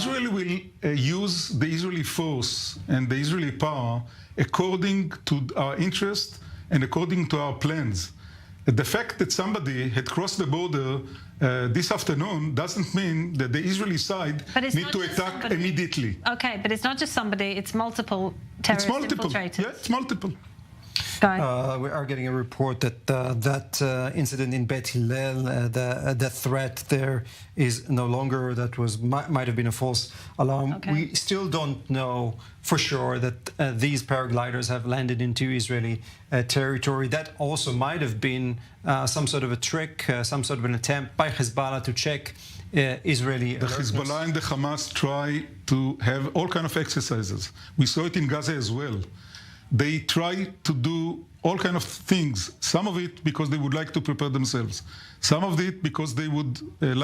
Israel will use the Israeli force and the Israeli power according to our interest and according to our plans. The fact that somebody had crossed the border this afternoon doesn't mean that the Israeli side need to attack immediately. Okay, but it's not just somebody, it's multiple terrorist infiltrators. Yeah, it's multiple. We are getting a report that that incident in Beit Hillel, the threat there is no longer. That might have been a false alarm. Okay. We still don't know for sure that these paragliders have landed into Israeli territory. That also might have been some sort of a trick, some sort of an attempt by Hezbollah to check Israeli The alertness. Hezbollah and the Hamas try to have all kind of exercises. We saw it in Gaza as well. They try to do all kind of things, some of it because they would like to prepare themselves, some of it because they would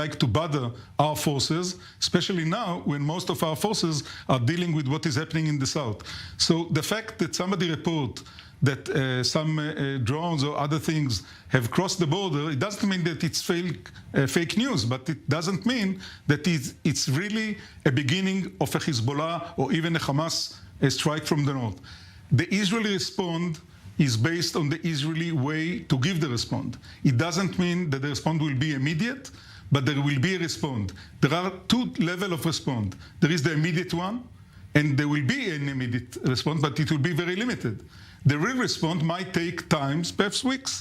like to bother our forces, especially now when most of our forces are dealing with what is happening in the south. So the fact that somebody report that some drones or other things have crossed the border, it doesn't mean that it's fake news, but it doesn't mean that it's really a beginning of a Hezbollah or even a Hamas strike from the north. The Israeli response is based on the Israeli way to give the response. It doesn't mean that the response will be immediate, but there will be a response. There are two levels of response. There is the immediate one, and there will be an immediate response, but it will be very limited. The real response might take times, perhaps weeks,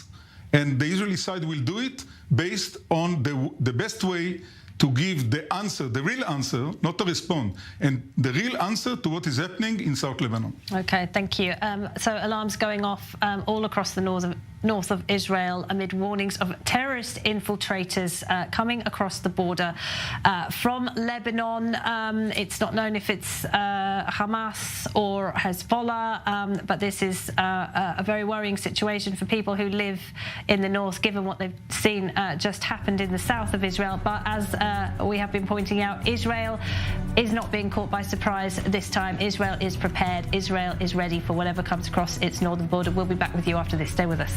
and the Israeli side will do it based on the best way to give the answer, the real answer, not to respond, and the real answer to what is happening in South Lebanon. Okay, thank you. So alarms going off all across the north of Israel amid warnings of terrorist infiltrators coming across the border from Lebanon. It's not known if it's Hamas or Hezbollah, but this is a very worrying situation for people who live in the north, given what they've seen just happened in the south of Israel. But as we have been pointing out, Israel is not being caught by surprise this time. Israel is prepared. Israel is ready for whatever comes across its northern border. We'll be back with you after this. Stay with us.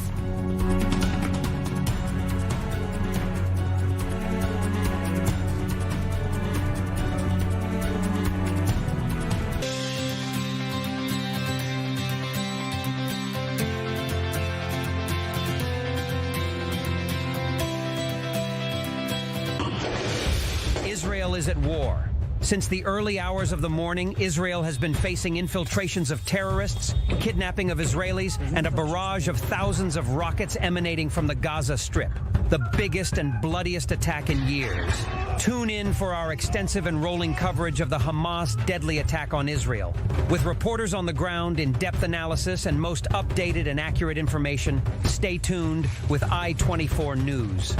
Israel is at war. Since the early hours of the morning, Israel has been facing infiltrations of terrorists, kidnapping of Israelis, and a barrage of thousands of rockets emanating from the Gaza Strip, the biggest and bloodiest attack in years. Tune in for our extensive and rolling coverage of the Hamas deadly attack on Israel. With reporters on the ground, in-depth analysis, and most updated and accurate information, stay tuned with I-24 News.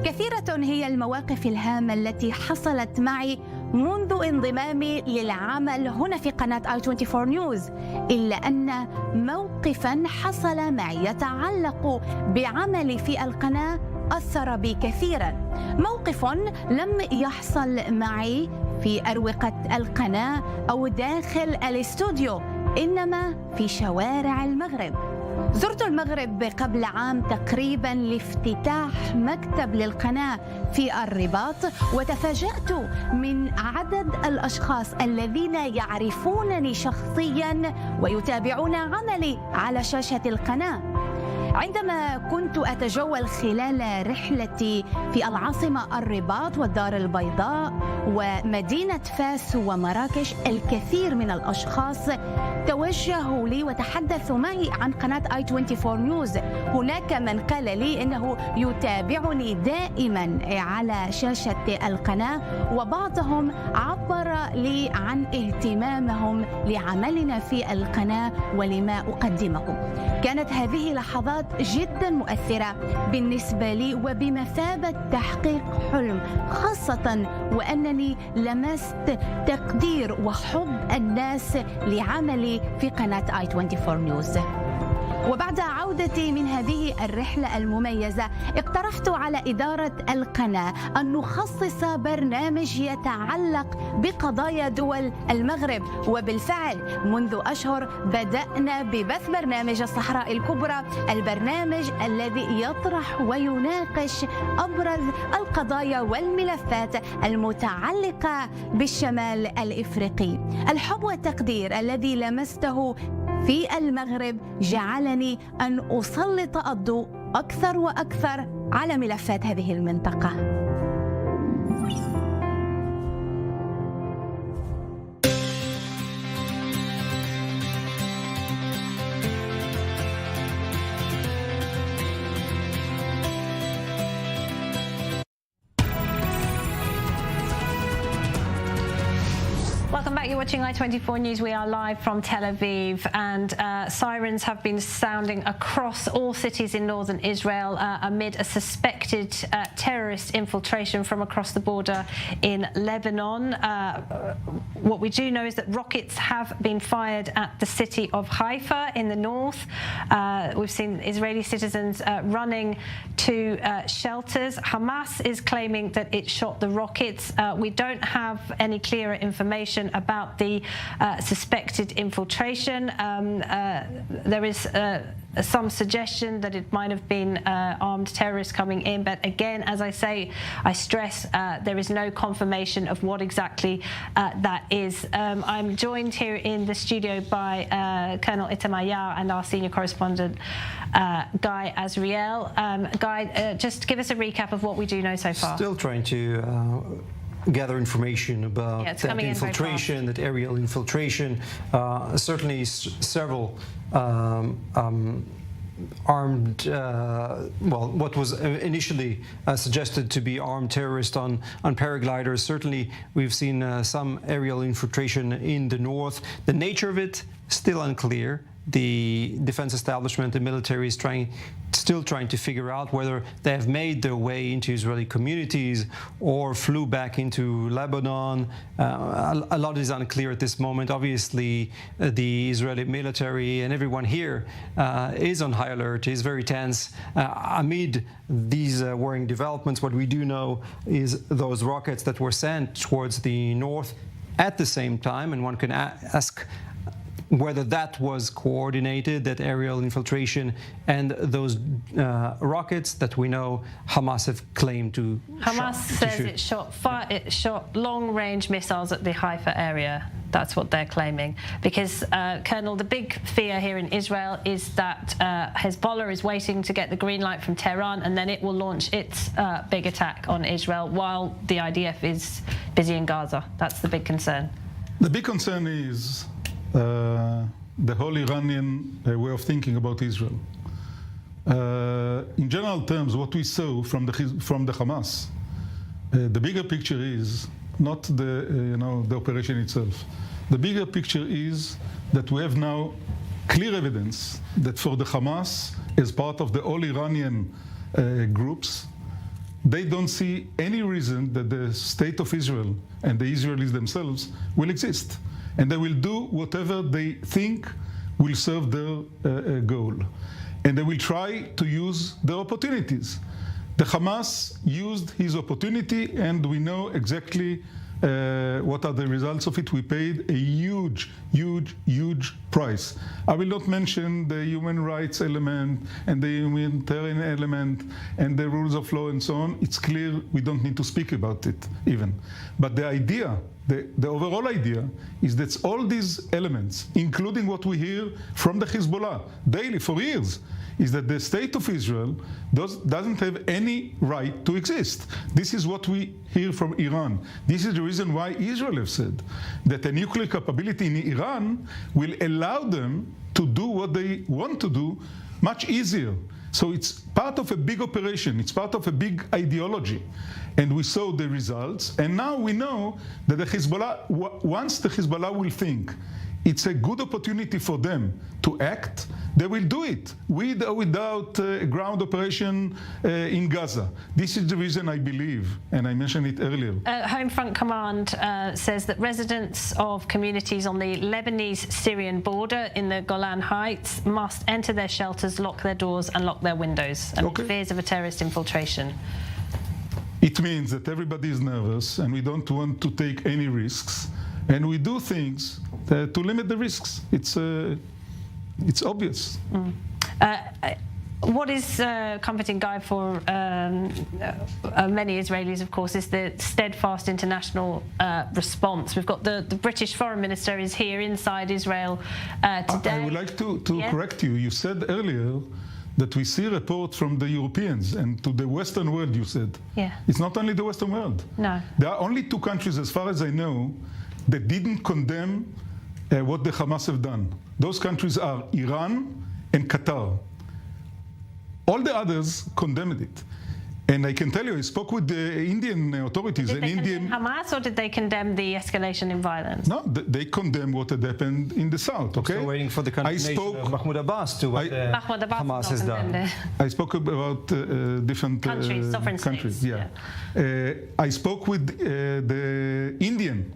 كثيرة هي المواقف الهامة التي حصلت معي منذ انضمامي للعمل هنا في قناة I-24 نيوز، إلا أن موقفاً حصل معي يتعلق بعملي في القناة أثر بي كثيراً. موقف لم يحصل معي في أروقة القناة أو داخل الاستوديو، إنما في شوارع المغرب. زرت المغرب قبل عام تقريبا لافتتاح مكتب للقناة في الرباط، وتفاجأت من عدد الأشخاص الذين يعرفونني شخصيا ويتابعون عملي على شاشة القناة. عندما كنت أتجول خلال رحلتي في العاصمة الرباط والدار البيضاء ومدينة فاس ومراكش، الكثير من الأشخاص توجهوا لي وتحدثوا معي عن قناة I-24 نيوز. هناك من قال لي إنه يتابعني دائما على شاشة القناة، وبعضهم عبر لي عن اهتمامهم لعملنا في القناة ولما أقدمكم. كانت هذه لحظات جدا مؤثرة بالنسبة لي وبمثابة تحقيق حلم، خاصة وأنني لمست تقدير وحب الناس لعملي في قناة I-24 نيوز. وبعد عودتي من هذه الرحلة المميزة اقترحت على إدارة القناة أن نخصص برنامج يتعلق بقضايا دول المغرب، وبالفعل منذ أشهر بدأنا ببث برنامج الصحراء الكبرى، البرنامج الذي يطرح ويناقش أبرز القضايا والملفات المتعلقة بالشمال الإفريقي. الحب والتقدير الذي لمسته في المغرب جعلني أن أسلط الضوء أكثر وأكثر على ملفات هذه المنطقة. Welcome back. You're watching I24 News. We are live from Tel Aviv, and sirens have been sounding across all cities in northern Israel amid a suspected terrorist infiltration from across the border in Lebanon. What we do know is that rockets have been fired at the city of Haifa in the north. We've seen Israeli citizens running to shelters. Hamas is claiming that it shot the rockets. We don't have any clearer information about the suspected infiltration. There is some suggestion that it might have been armed terrorists coming in, but again, as I say, I stress there is no confirmation of what exactly that is. I'm joined here in the studio by Colonel Itamar Yar and our senior correspondent Guy Azriel. Guy, just give us a recap of what we do know so far. Still trying to gather information about that infiltration, that aerial infiltration. Certainly several armed, what was initially suggested to be armed terrorists on paragliders. Certainly we've seen some aerial infiltration in the north. The nature of it, still unclear. The defense establishment, the military is still trying to figure out whether they have made their way into Israeli communities or flew back into Lebanon. A lot is unclear at this moment. Obviously, the Israeli military and everyone here is on high alert, is very tense. Amid these worrying developments, what we do know is those rockets that were sent towards the north at the same time, and one can ask whether that was coordinated, that aerial infiltration, and those rockets that we know Hamas have claimed to Hamas says it shot long-range missiles at the Haifa area. That's what they're claiming. Because, Colonel, the big fear here in Israel is that Hezbollah is waiting to get the green light from Tehran, and then it will launch its big attack on Israel while the IDF is busy in Gaza. That's the big concern. The big concern is the whole Iranian way of thinking about Israel. In general terms, what we saw from the Hamas, the bigger picture is not the operation itself. The bigger picture is that we have now clear evidence that for the Hamas, as part of the all Iranian groups, they don't see any reason that the state of Israel and the Israelis themselves will exist. And they will do whatever they think will serve their goal. And they will try to use their opportunities. The Hamas used his opportunity, and we know exactly what are the results of it. We paid a huge, huge, huge price. I will not mention the human rights element and the humanitarian element and the rules of law and so on. It's clear we don't need to speak about it even. But the idea, the overall idea is that all these elements, including what we hear from the Hezbollah daily for years, is that the state of Israel doesn't have any right to exist. This is what we hear from Iran. This is the reason why Israel has said that a nuclear capability in Iran will allow them to do what they want to do much easier. So it's part of a big operation. It's part of a big ideology. And we saw the results. And now we know that the Hezbollah, once the Hezbollah will think it's a good opportunity for them to act, they will do it, with or without ground operation in Gaza. This is the reason I believe, and I mentioned it earlier. Home Front Command says that residents of communities on the Lebanese-Syrian border in the Golan Heights must enter their shelters, lock their doors and lock their windows amid fears of a terrorist infiltration. It means that everybody is nervous and we don't want to take any risks, and we do things to limit the risks. It's obvious. What is comforting, Guy, for many Israelis, of course, is the steadfast international response. We've got the British Foreign Minister is here inside Israel today. I would like to correct you. You said earlier that we see reports from the Europeans and to the Western world, you said. Yeah. It's not only the Western world. No. There are only two countries, as far as I know, that didn't condemn what the Hamas have done. Those countries are Iran and Qatar. All the others condemned it. And I can tell you, I spoke with the Indian authorities. Did they condemn Hamas, or did they condemn the escalation in violence? No, they condemn what had happened in the south, okay? Still waiting for the condemnation of Mahmoud Abbas to what Hamas has done. I spoke about different countries, sovereign countries. states. Yeah. I spoke with the Indian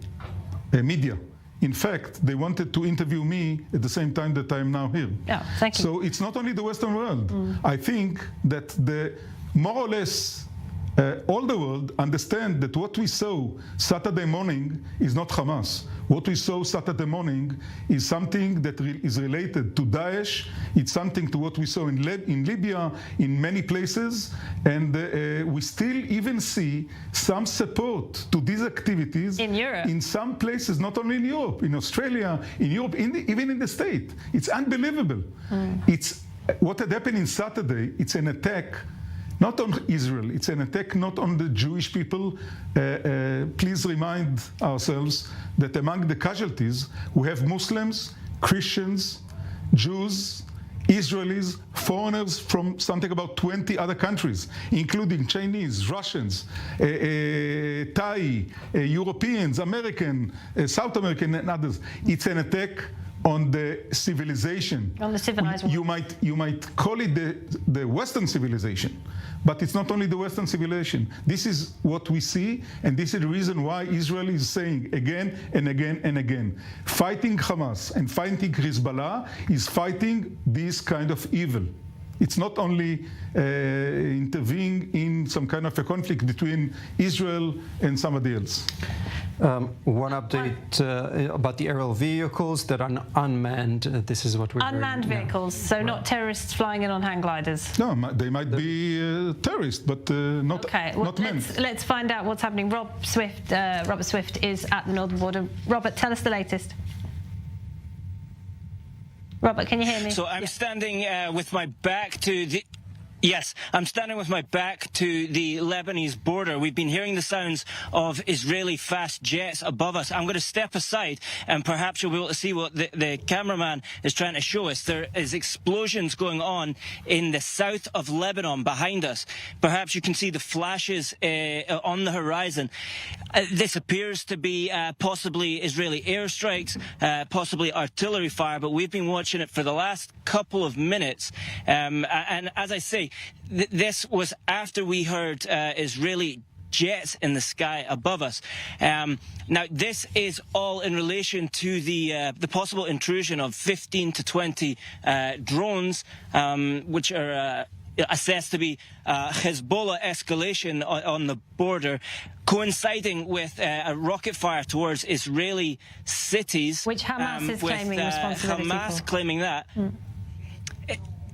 media. In fact, they wanted to interview me at the same time that I am now here. Yeah, thank you. So it's not only the Western world. I think that more or less all the world understand that what we saw Saturday morning is not Hamas. What we saw Saturday morning is something that is related to Daesh. It's something to what we saw in Libya, in many places. And we still even see some support to these activities in Europe. In some places, not only in Europe, in Australia, in Europe, even in the States. It's unbelievable. It's what had happened in Saturday. It's an attack not on Israel, it's an attack not on the Jewish people. Please remind ourselves that among the casualties, we have Muslims, Christians, Jews, Israelis, foreigners from something about 20 other countries, including Chinese, Russians, Thai, Europeans, American, South American, and others. It's an attack on the civilization. On the civilized world. You might call it the Western civilization, but it's not only the Western civilization. This is what we see, and this is the reason why Israel is saying again and again and again, fighting Hamas and fighting Hezbollah is fighting this kind of evil. It's not only intervening in some kind of a conflict between Israel and somebody else. One update about the aerial vehicles that are unmanned. This is what we're unmanned vehicles, so not terrorists flying in on hang gliders. No, they might be terrorists, but not manned. Let's find out what's happening. Robert Swift is at the northern border. Robert, tell us the latest. Robert, can you hear me? So I'm standing with my back to the... Yes, I'm standing with my back to the Lebanese border. We've been hearing the sounds of Israeli fast jets above us. I'm going to step aside and perhaps you'll be able to see what the cameraman is trying to show us. There is explosions going on in the south of Lebanon behind us. Perhaps you can see the flashes on the horizon. This appears to be possibly Israeli airstrikes, possibly artillery fire, but we've been watching it for the last couple of minutes. And as I say, this was after we heard Israeli jets in the sky above us. Now, this is all in relation to the possible intrusion of 15 to 20 drones, which are assessed to be Hezbollah escalation on the border, coinciding with a rocket fire towards Israeli cities. Which Hamas is claiming responsibility Hamas for. claiming that.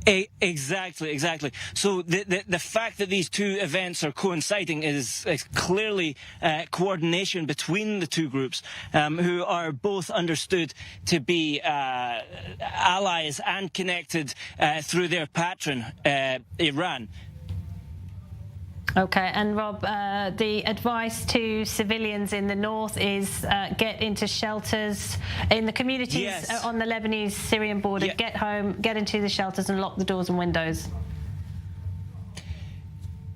Exactly. So the fact that these two events are coinciding is clearly coordination between the two groups, who are both understood to be allies and connected through their patron, Iran. Okay, and Rob, the advice to civilians in the north is get into shelters in the communities on the Lebanese-Syrian border. Get home, get into the shelters and lock the doors and windows.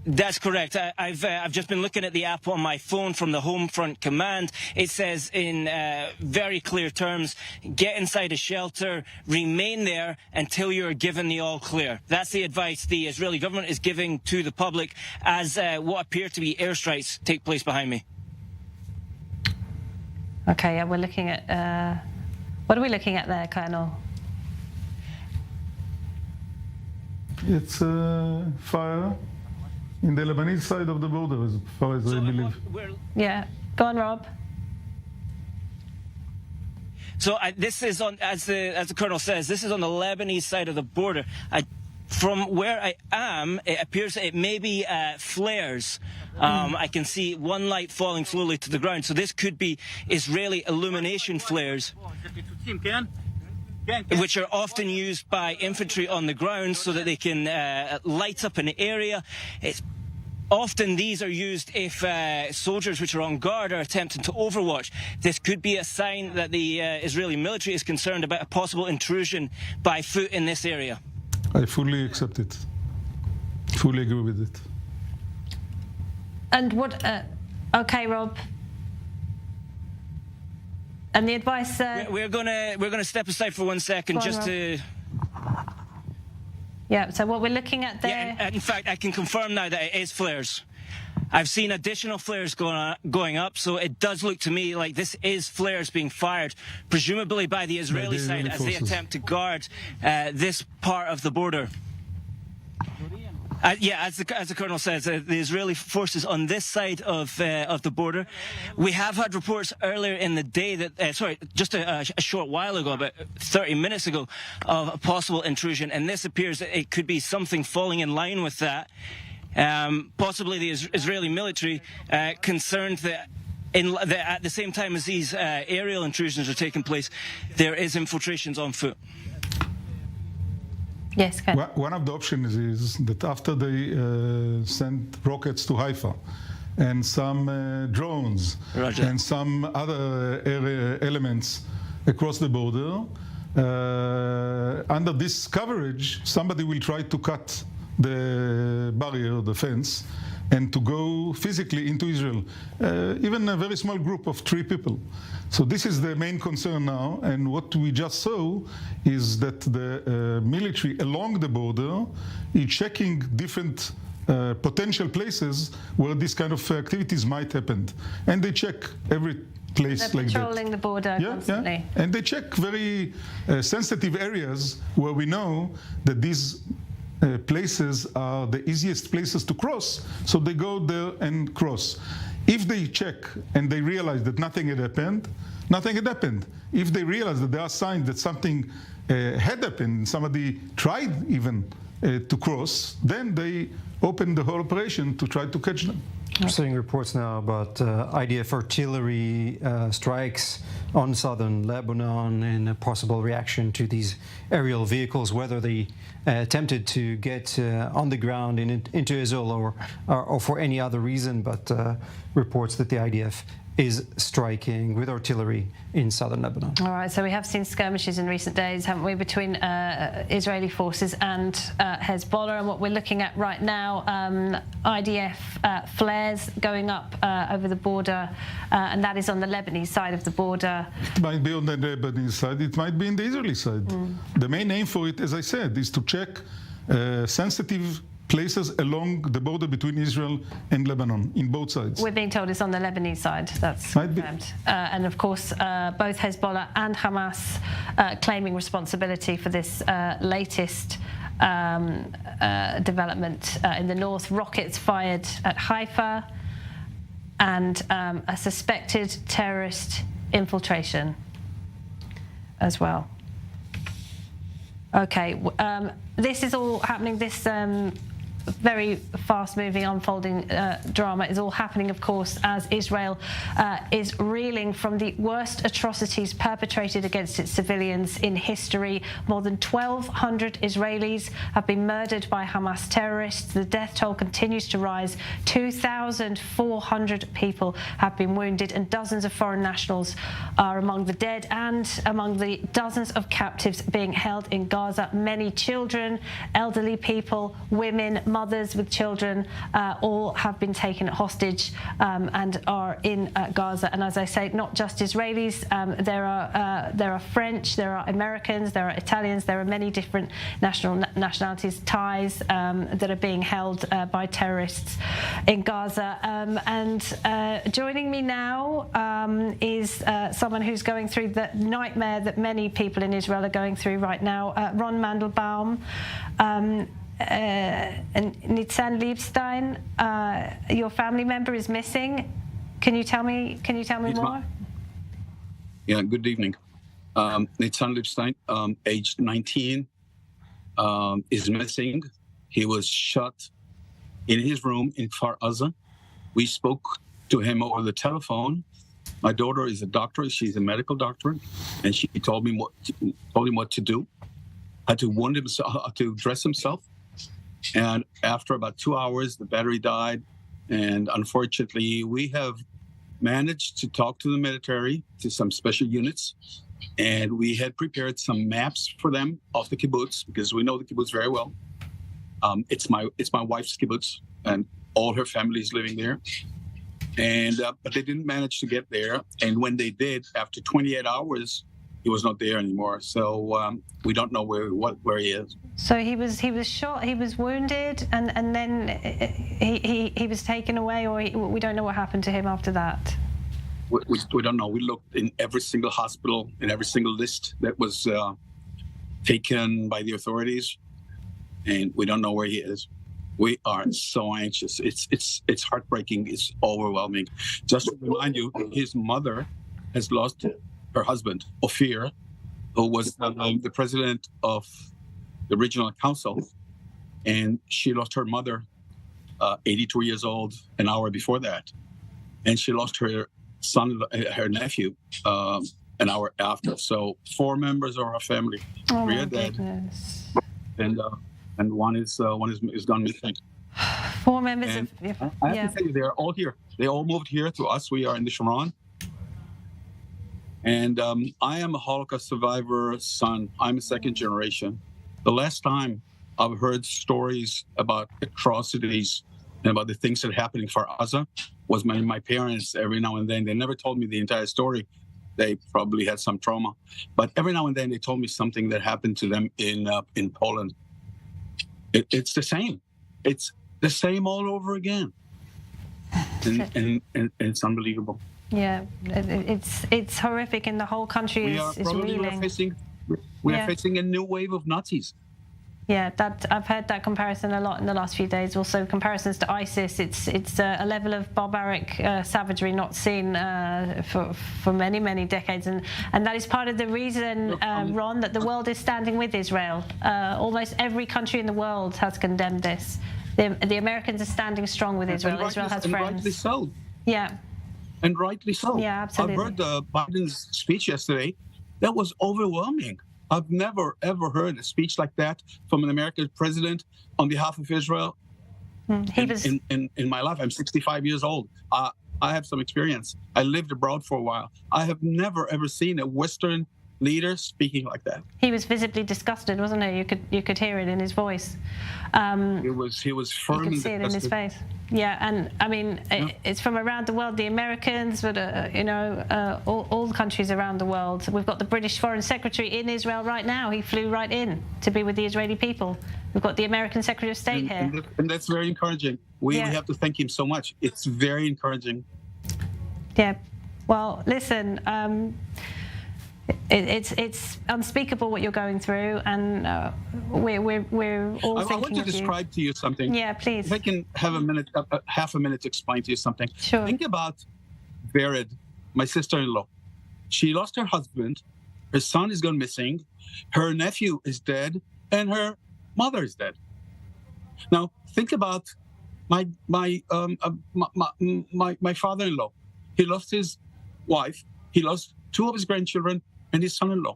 That's correct. I've just been looking at the app on my phone from the Home Front Command. It says in very clear terms, get inside a shelter, remain there until you're given the all clear. That's the advice the Israeli government is giving to the public as what appear to be airstrikes take place behind me. Okay, yeah, we're looking at... what are we looking at there, Colonel? It's fire in the Lebanese side of the border, as far as I believe. Yeah, go on, Rob. So this is on, as the Colonel says, this is on the Lebanese side of the border. From where I am, it appears it may be flares. I can see one light falling slowly to the ground. So this could be Israeli illumination flares, which are often used by infantry on the ground so that they can light up an area. Often these are used if soldiers which are on guard are attempting to overwatch. This could be a sign that the Israeli military is concerned about a possible intrusion by foot in this area. I fully accept it. Fully agree with it. And what... okay, Rob. And the advice... We're gonna step aside for 1 second just to... Yeah, so what we're looking at there... Yeah, in fact, I can confirm now that it is flares. I've seen additional flares going up, so it does look to me like this is flares being fired, presumably by the Israeli side as they attempt to guard this part of the border. Yeah, as the Colonel says, the Israeli forces on this side of the border. We have had reports earlier in the day that, just a short while ago, about 30 minutes ago, of a possible intrusion, and this appears that it could be something falling in line with that. Possibly the Israeli military concerned that at the same time as these aerial intrusions are taking place, there is infiltrations on foot. Yes, Ken. One of the options is that after they sent rockets to Haifa and some drones and some other elements across the border, under this coverage, somebody will try to cut the barrier, the fence, and to go physically into Israel, even a very small group of 3 people. So this is the main concern now, and what we just saw is that the military along the border is checking different potential places where this kind of activities might happen. And they check every place like that. They're patrolling the border constantly. Yeah. And they check very sensitive areas where we know that these places are the easiest places to cross, so they go there and cross. If they check and they realize that nothing had happened, nothing had happened. If they realize that there are signs that something had happened, somebody tried even to cross, then they open the whole operation to try to catch them. We're seeing reports now about IDF artillery strikes on southern Lebanon in a possible reaction to these aerial vehicles, whether they attempted to get on the ground into Israel or for any other reason, but reports that the IDF is striking with artillery in southern Lebanon. All right, so we have seen skirmishes in recent days, haven't we, between Israeli forces and Hezbollah, and what we're looking at right now, IDF flares going up over the border, and that is on the Lebanese side of the border. It might be on the Lebanese side, it might be in the Israeli side. The main aim for it, as I said, is to check sensitive places along the border between Israel and Lebanon, in both sides. We're being told it's on the Lebanese side, that's confirmed. And of course, both Hezbollah and Hamas claiming responsibility for this latest development in the north. Rockets fired at Haifa and a suspected terrorist infiltration as well. Okay, this is all happening, this very fast-moving, unfolding drama is all happening, of course, as Israel is reeling from the worst atrocities perpetrated against its civilians in history. More than 1,200 Israelis have been murdered by Hamas terrorists. The death toll continues to rise. 2,400 people have been wounded, and dozens of foreign nationals are among the dead and among the dozens of captives being held in Gaza. Many children, elderly people, women, mothers with children, all have been taken hostage and are in Gaza. And as I say, not just Israelis. There are French, there are Americans, there are Italians, there are many different nationalities, Thais that are being held by terrorists in Gaza. And joining me now is someone who's going through the nightmare that many people in Israel are going through right now, Ron Mandelbaum. And Nitzan Liebstein, your family member is missing. Can you tell me more? Yeah, good evening. Nitzan Liebstein, aged 19, is missing. He was shot in his room in Kfar Aza. We spoke to him over the telephone. My daughter is a doctor. She's a medical doctor, and she told him what to do. Had to wound himself, to dress himself. And after about 2 hours, the battery died. And unfortunately, we have managed to talk to the military, to some special units, and we had prepared some maps for them of the kibbutz, because we know the kibbutz very well. It's my wife's kibbutz, and all her family is living there. And but they didn't manage to get there. And when they did, after 28 hours, he was not there anymore. So we don't know where he is. So he was shot, he was wounded, and then he was taken away, or we don't know what happened to him after that. We don't know. We looked in every single hospital, in every single list that was taken by the authorities, and we don't know where he is. We are so anxious. It's heartbreaking. It's overwhelming. Just to remind you, his mother has lost her husband, Ophir, who was the president of the regional council, and she lost her mother, 82 years old, an hour before that, and she lost her son, her nephew, an hour after. So 4 members of our family are dead, and one is gone missing. 4 members. And I have to say, they're all here. They all moved here to us. We are in the Sharon. And I am a Holocaust survivor son. I'm a second generation. The last time I've heard stories about atrocities and about the things that happened in Kfar Aza was my parents. Every now and then, they never told me the entire story. They probably had some trauma, but every now and then they told me something that happened to them in Poland. It's the same. It's the same all over again, and it's unbelievable. Yeah, it's horrific, and the whole country is reeling. We are facing a new wave of Nazis. Yeah, that I've heard that comparison a lot in the last few days. Also, comparisons to ISIS. It's a level of barbaric savagery not seen for many decades, and that is part of the reason, Ron, that the world is standing with Israel. Almost every country in the world has condemned this. The Americans are standing strong with Israel. Israel has friends. Rightly so. Yeah. And rightly so. Yeah, absolutely. I've heard Biden's speech yesterday. That was overwhelming. I've never, ever heard a speech like that from an American president on behalf of Israel. In my life. I'm 65 years old. I have some experience. I lived abroad for a while. I have never, ever seen a Western leader speaking like that. He was visibly disgusted, wasn't he? You could hear it in his voice. He was firm. You could see it in his face. Yeah, and I mean, it's from around the world. The Americans, but all the countries around the world. We've got the British Foreign Secretary in Israel right now. He flew right in to be with the Israeli people. We've got the American Secretary of State here, and that's very encouraging. We have to thank him so much. It's very encouraging. Yeah. Well, listen. It's unspeakable what you're going through, and we're all thinking of you. I want to describe to you something. Yeah, please. If I can have half a minute to explain to you something. Sure. Think about Vered, my sister-in-law. She lost her husband. Her son is gone missing. Her nephew is dead, and her mother is dead. Now think about my father-in-law. He lost his wife. He lost 2 of his grandchildren and his son-in-law.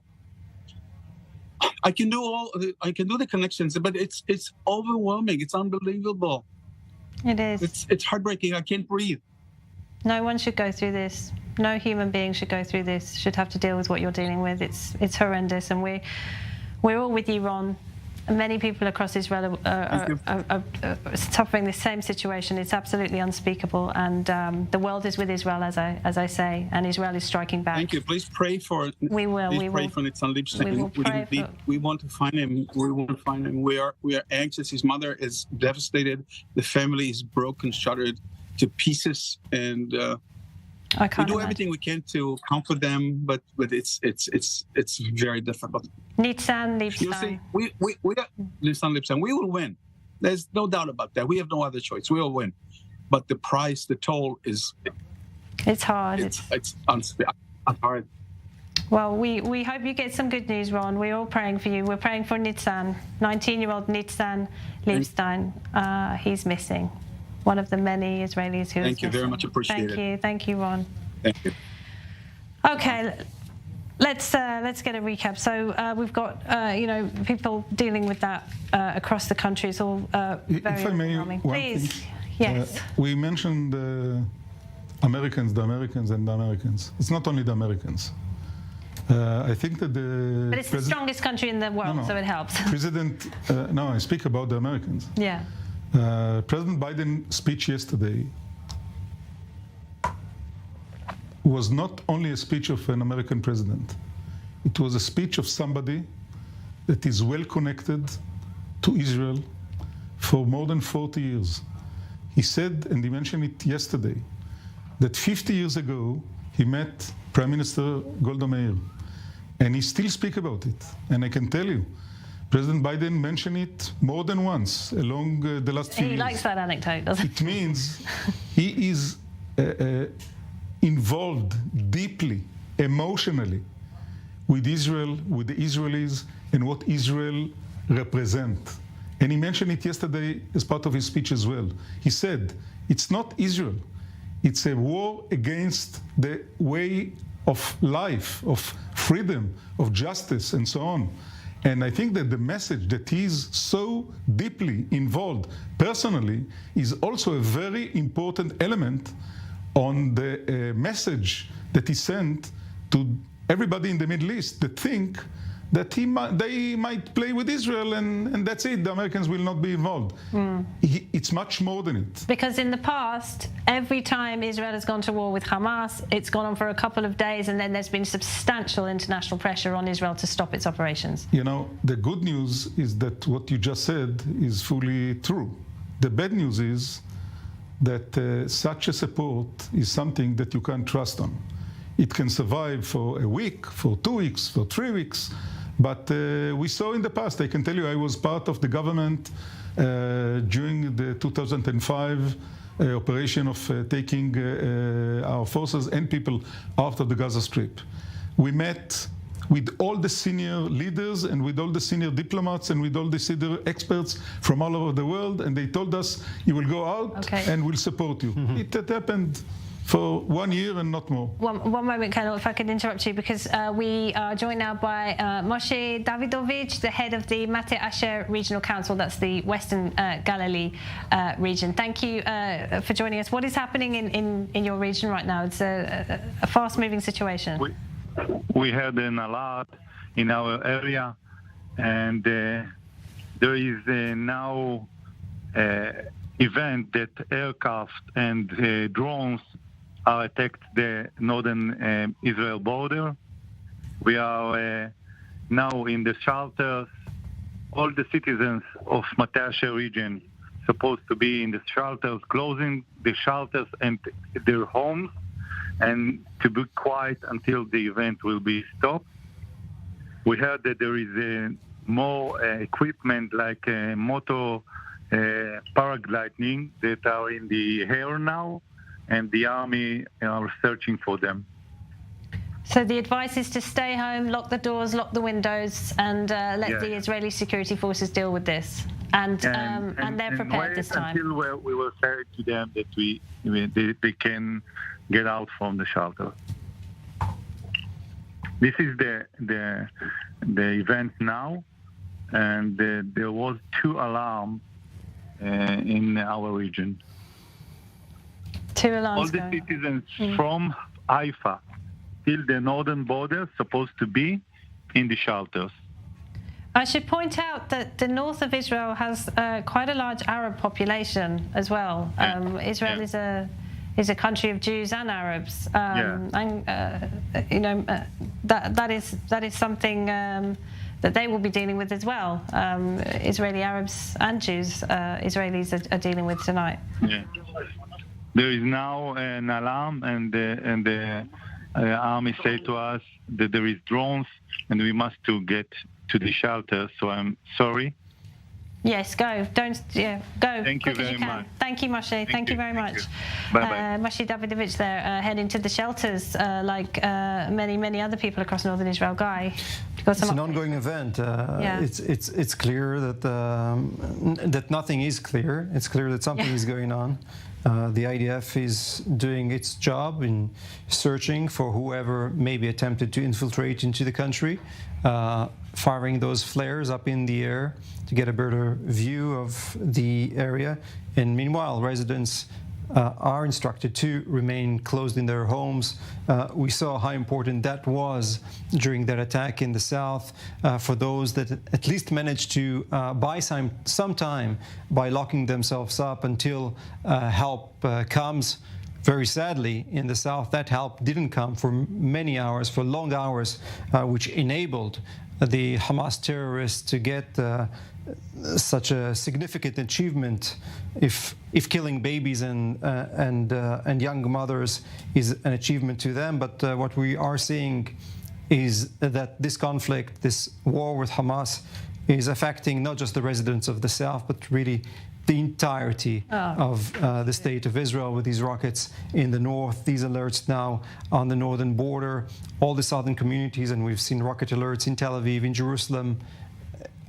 I can do the connections, but it's overwhelming. It's unbelievable. It is. It's heartbreaking. I can't breathe. No one should go through this. No human being should go through this. Should have to deal with what you're dealing with. It's horrendous, and we're all with you, Ron. Many people across Israel are suffering the same situation. It's absolutely unspeakable, and the world is with Israel, as I say, and Israel is striking back. Thank you. Please pray for. We will. Please pray for Nitzan Lipstein. We want to find him. We want to find him. We are anxious. His mother is devastated. The family is broken, shattered to pieces, and we do everything we can to comfort them, but it's very difficult. Nitzan Lipstein. You see, Nitzan Lipstein, we will win. There's no doubt about that. We have no other choice. We will win, but the price, the toll is. It's hard. It's hard. Well, we hope you get some good news, Ron. We're all praying for you. We're praying for Nitzan, 19-year-old Nitzan Lipstein. He's missing. One of the many Israelis who. Thank you very much. Appreciate it. Thank you, Ron. Thank you. Okay, let's get a recap. So we've got people dealing with that across the country. It's all very overwhelming. Please, yes. We mentioned the Americans, and the Americans. It's not only the Americans. I think that But it's the strongest country in the world, so it helps. I speak about the Americans. Yeah. President Biden's speech yesterday was not only a speech of an American president. It was a speech of somebody that is well connected to Israel for more than 40 years. He said, and he mentioned it yesterday, that 50 years ago he met Prime Minister Golda Meir, and he still speaks about it. And I can tell you, President Biden mentioned it more than once along the last few years. He likes that anecdote, doesn't he? It means he is involved deeply, emotionally, with Israel, with the Israelis, and what Israel represents. And he mentioned it yesterday as part of his speech as well. He said, it's not Israel. It's a war against the way of life, of freedom, of justice, and so on. And I think that the message that he's so deeply involved personally is also a very important element on the message that he sent to everybody in the Middle East that think that they might play with Israel and that's it, the Americans will not be involved. It's much more than it. Because in the past, every time Israel has gone to war with Hamas, it's gone on for a couple of days and then there's been substantial international pressure on Israel to stop its operations. You know, the good news is that what you just said is fully true. The bad news is that such a support is something that you can't trust on. It can survive for a week, for 2 weeks, for 3 weeks, but we saw in the past, I can tell you, I was part of the government during the 2005 operation of taking our forces and people out of the Gaza Strip. We met with all the senior leaders and with all the senior diplomats and with all the senior experts from all over the world, and they told us, you will go out and we'll support you. It happened for 1 year and not more. One moment, Colonel, if I could interrupt you, because we are joined now by Moshe Davidovich, the head of the Mate Asher Regional Council, that's the Western Galilee region. Thank you for joining us. What is happening in your region right now? It's a fast-moving situation. We had an alert in our area, and there is now event that aircraft and drones are attacked the northern Israel border. We are now in the shelters. All the citizens of Mate Asher region supposed to be in the shelters, closing the shelters and their homes, and to be quiet until the event will be stopped. We heard that there is more equipment like motor paragliding that are in the air now, and the army are searching for them. So the advice is to stay home, lock the doors, lock the windows, and let the Israeli security forces deal with this. And they're prepared this time. Until we will say to them that they can get out from the shelter. This is the event now, and there was 2 alarms in our region. 2 alarms. All the citizens from Haifa till the northern border supposed to be in the shelters. I should point out that the north of Israel has quite a large Arab population as well. Israel is a country of Jews and Arabs, and that is something that they will be dealing with as well. Israeli Arabs and Jews, Israelis are dealing with tonight. Yeah. There is now an alarm, and the army say to us that there is drones, and we must to get to the shelter. So I'm sorry. Yes, go. Go. Thank you very much. Thank you, Moshe. Thank you very much. Bye-bye. Moshe Davidovich there, heading to the shelters like many other people across northern Israel. Guy, it's an ongoing event. It's clear that nothing is clear. It's clear that something is going on. The IDF is doing its job in searching for whoever maybe attempted to infiltrate into the country, firing those flares up in the air to get a better view of the area. And meanwhile, residents are instructed to remain closed in their homes. We saw how important that was during that attack in the south for those that at least managed to buy some time by locking themselves up until help comes. Very sadly, in the south, that help didn't come for many hours, for long hours, which enabled the Hamas terrorists to get such a significant achievement. If killing babies and young mothers is an achievement to them, but what we are seeing is that this conflict, this war with Hamas, is affecting not just the residents of the south, but really the entirety of the state of Israel, with these rockets in the north, these alerts now on the northern border, all the southern communities, and we've seen rocket alerts in Tel Aviv, in Jerusalem.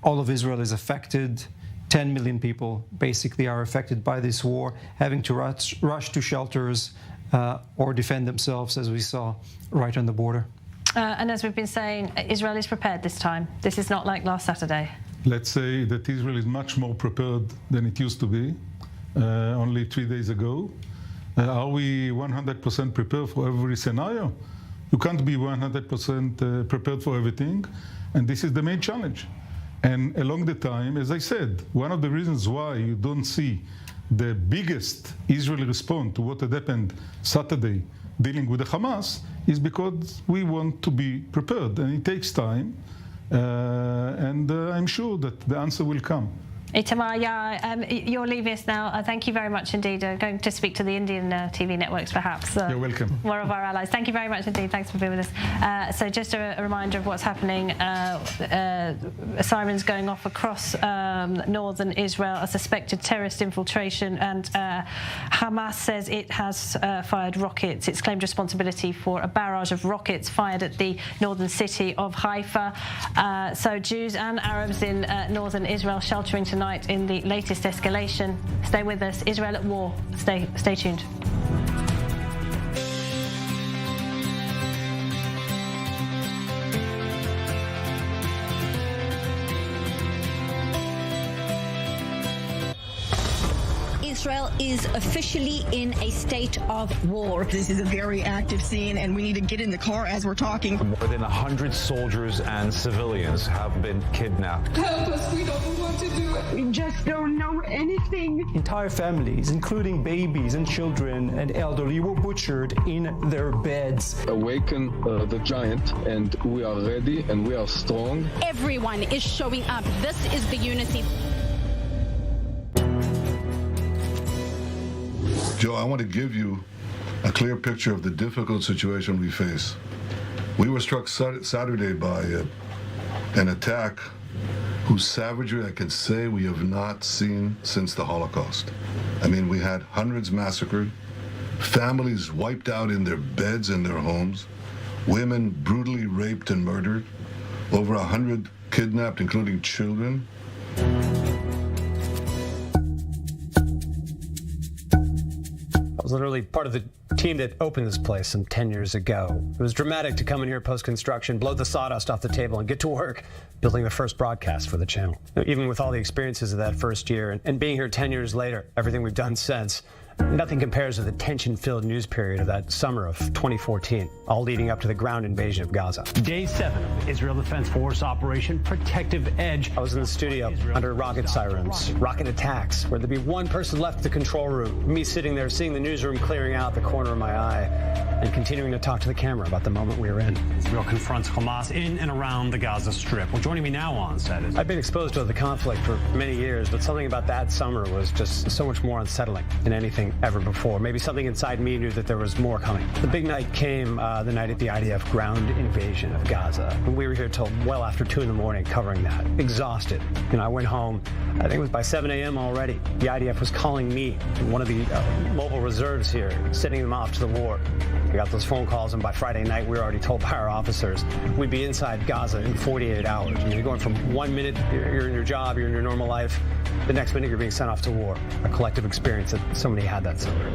All of Israel is affected. 10 million people basically are affected by this war, having to rush to shelters or defend themselves, as we saw right on the border. And as we've been saying, Israel is prepared this time. This is not like last Saturday. Let's say that Israel is much more prepared than it used to be only 3 days ago. Are we 100% prepared for every scenario? You can't be 100% prepared for everything, and this is the main challenge. And along the time, as I said, one of the reasons why you don't see the biggest Israeli response to what had happened Saturday dealing with the Hamas is because we want to be prepared, and it takes time. And I'm sure that the answer will come. Itamar, you're leaving us now. Thank you very much indeed. Going to speak to the Indian TV networks, perhaps. You're welcome. More of our allies. Thank you very much indeed. Thanks for being with us. So just a reminder of what's happening. Sirens going off across northern Israel, a suspected terrorist infiltration, and Hamas says it has fired rockets. It's claimed responsibility for a barrage of rockets fired at the northern city of Haifa. So Jews and Arabs in northern Israel sheltering tonight in the latest escalation. Stay with us. Israel at war. Stay tuned. Israel is officially in a state of war. This is a very active scene, and we need to get in the car as we're talking. More than 100 soldiers and civilians have been kidnapped. Help us, we don't know what to do. We just don't know anything. Entire families, including babies and children and elderly, were butchered in their beds. Awaken the giant, and we are ready and we are strong. Everyone is showing up. This is the unity. Joe, I want to give you a clear picture of the difficult situation we face. We were struck Saturday by an attack whose savagery I can say we have not seen since the Holocaust. I mean, we had hundreds massacred, families wiped out in their beds in their homes, women brutally raped and murdered, over 100 kidnapped, including children. I was literally part of the team that opened this place some 10 years ago. It was dramatic to come in here post-construction, blow the sawdust off the table, and get to work building the first broadcast for the channel. Even with all the experiences of that first year and being here 10 years later, everything we've done since, Nothing compares to the tension-filled news period of that summer of 2014, all leading up to the ground invasion of Gaza. Day 7 of Israel Defense Force Operation Protective Edge. I was in the studio under rocket sirens, rocket attacks, where there'd be one person left in the control room, me sitting there seeing the newsroom clearing out the corner of my eye and continuing to talk to the camera about the moment we were in. Israel confronts Hamas in and around the Gaza Strip. Well, joining me now on set is... I've been exposed to the conflict for many years, but something about that summer was just so much more unsettling than anything ever before. Maybe something inside me knew that there was more coming. The big night came the night of the IDF ground invasion of Gaza. And we were here till well after 2 in the morning covering that, exhausted. I went home, I think it was by 7 a.m. already. The IDF was calling me, one of the mobile reserves here, sending them off to the war. I got those phone calls, and by Friday night, we were already told by our officers we'd be inside Gaza in 48 hours. I mean, you're going from 1 minute, you're in your job, you're in your normal life, the next minute you're being sent off to war. A collective experience that so many had that summer.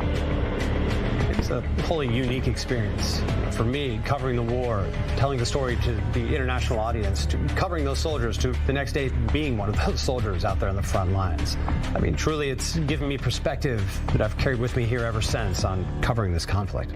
It's a wholly unique experience. For me, covering the war, telling the story to the international audience, to covering those soldiers, to the next day being one of those soldiers out there on the front lines. I mean, truly, it's given me perspective that I've carried with me here ever since on covering this conflict.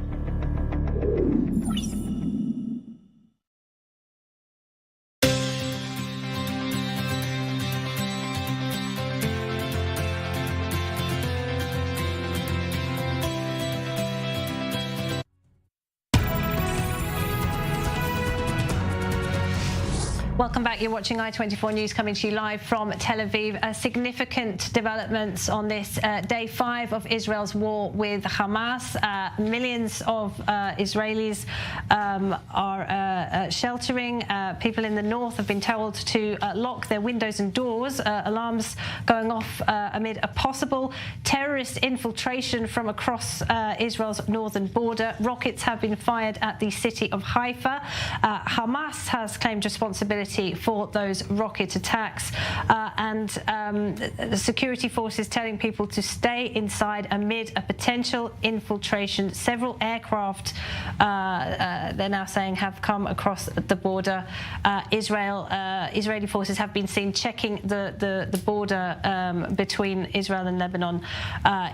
Welcome back. You're watching I24 News coming to you live from Tel Aviv. Significant developments on this day 5 of Israel's war with Hamas. Millions of Israelis are sheltering. People in the north have been told to lock their windows and doors. Alarms going off amid a possible terrorist infiltration from across Israel's northern border. Rockets have been fired at the city of Haifa. Hamas has claimed responsibility for those rocket attacks, and the security forces telling people to stay inside amid a potential infiltration. Several aircraft, they're now saying, have come across the border. Israeli forces have been seen checking the border between Israel and Lebanon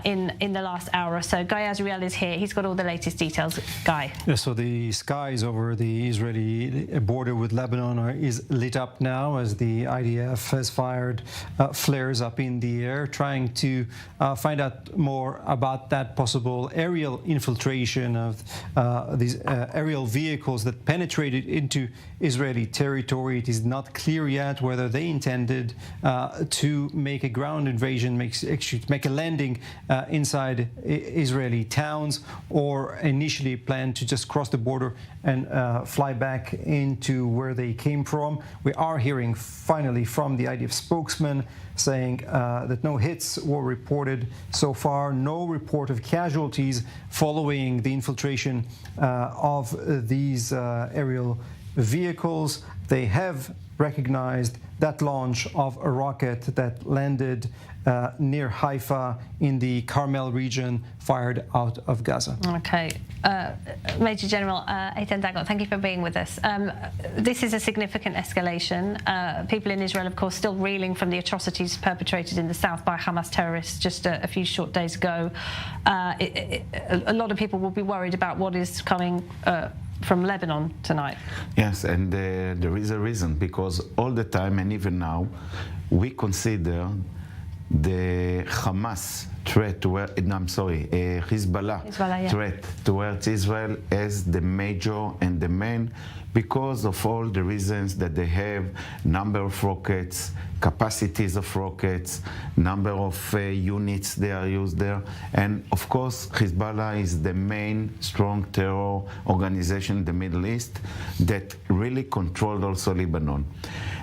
in the last hour or so. Guy Azriel is here. He's got all the latest details. Guy. Yeah, so the skies over the Israeli border with Lebanon is lit up now as the IDF has fired flares up in the air, trying to find out more about that possible aerial infiltration of these aerial vehicles that penetrated into Israeli territory. It is not clear yet whether they intended to make a ground invasion, make a landing inside Israeli towns, or initially planned to just cross the border and fly back into where they came from. We are hearing finally from the IDF spokesman saying that no hits were reported so far, no report of casualties following the infiltration of these aerial vehicles. They have recognized that launch of a rocket that landed near Haifa in the Carmel region, fired out of Gaza. Okay. Major General Eitan Dagot, thank you for being with us. This is a significant escalation. People in Israel, of course, still reeling from the atrocities perpetrated in the south by Hamas terrorists just a few short days ago. A lot of people will be worried about what is coming from Lebanon tonight. Yes, and there is a reason, because all the time and even now we consider the Hamas threat toward, Hezbollah threat towards Israel as the major and the main, because of all the reasons that they have: number of rockets, capacities of rockets, number of units they are used there. And of course, Hezbollah is the main strong terror organization in the Middle East that really controlled also Lebanon.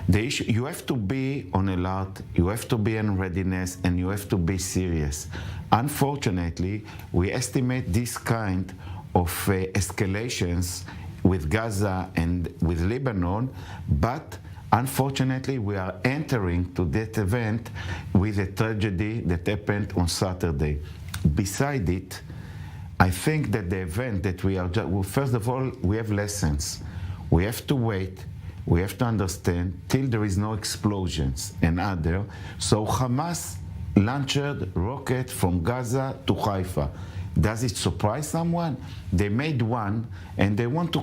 The issue, you have to be on alert, you have to be in readiness, and you have to be serious. Unfortunately, we estimate this kind of escalations with Gaza and with Lebanon, but unfortunately, we are entering to that event with a tragedy that happened on Saturday. Beside it, I think that the event that we are, well, first of all, we have lessons. We have to wait. We have to understand till there is no explosions and other. So Hamas launched rocket from Gaza to Haifa. Does it surprise someone? They made one, and they want to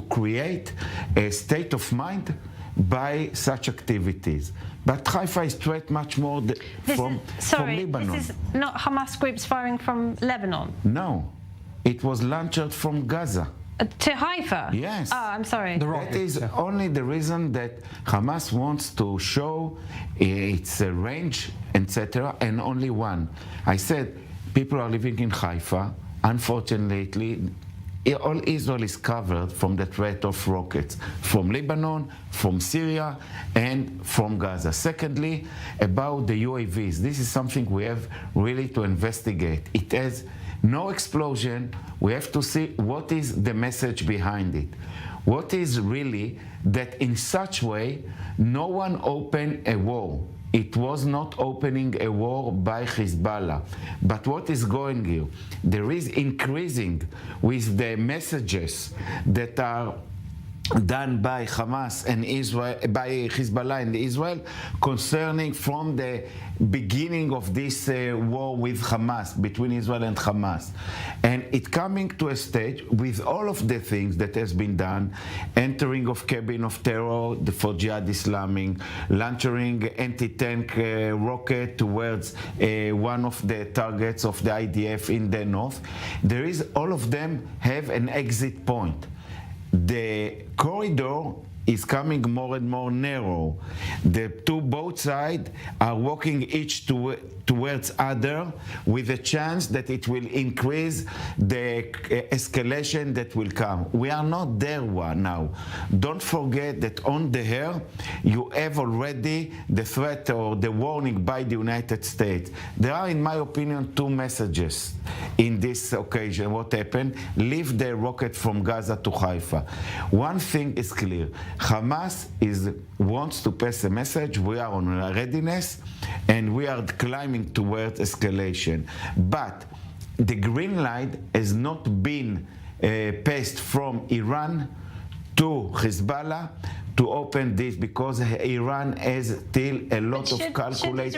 create a state of mind by such activities. But Haifa is threat much more from Lebanon. This is not Hamas groups firing from Lebanon? No, it was launched from Gaza. To Haifa? Yes. Oh, I'm sorry. That is only the reason that Hamas wants to show its range, etc., and only one. I said, people are living in Haifa. Unfortunately, all Israel is covered from the threat of rockets from Lebanon, from Syria, and from Gaza. Secondly, about the UAVs, this is something we have really to investigate. It has no explosion. We have to see what is the message behind it. What is really that in such way, no one opened a war. It was not opening a war by Hezbollah. But what is going here? There is increasing with the messages that are done by Hamas and Israel, by Hezbollah and Israel, concerning from the beginning of this war with Hamas, between Israel and Hamas. And it coming to a stage with all of the things that has been done, entering of cabin of terror for Jihad Islamic, launching anti-tank rocket towards one of the targets of the IDF in the north. There is, all of them have an exit point. The corridor is coming more and more narrow. The both sides are walking each towards other with a chance that it will increase the escalation that will come. We are not there now. Don't forget that on the air you have already the threat or the warning by the United States. There are, in my opinion, two messages in this occasion. What happened? Leave the rocket from Gaza to Haifa. One thing is clear. Hamas wants to pass a message. We are on readiness and we are climbing towards escalation. But the green light has not been passed from Iran to Hezbollah to open this, because Iran has still a lot of calculating.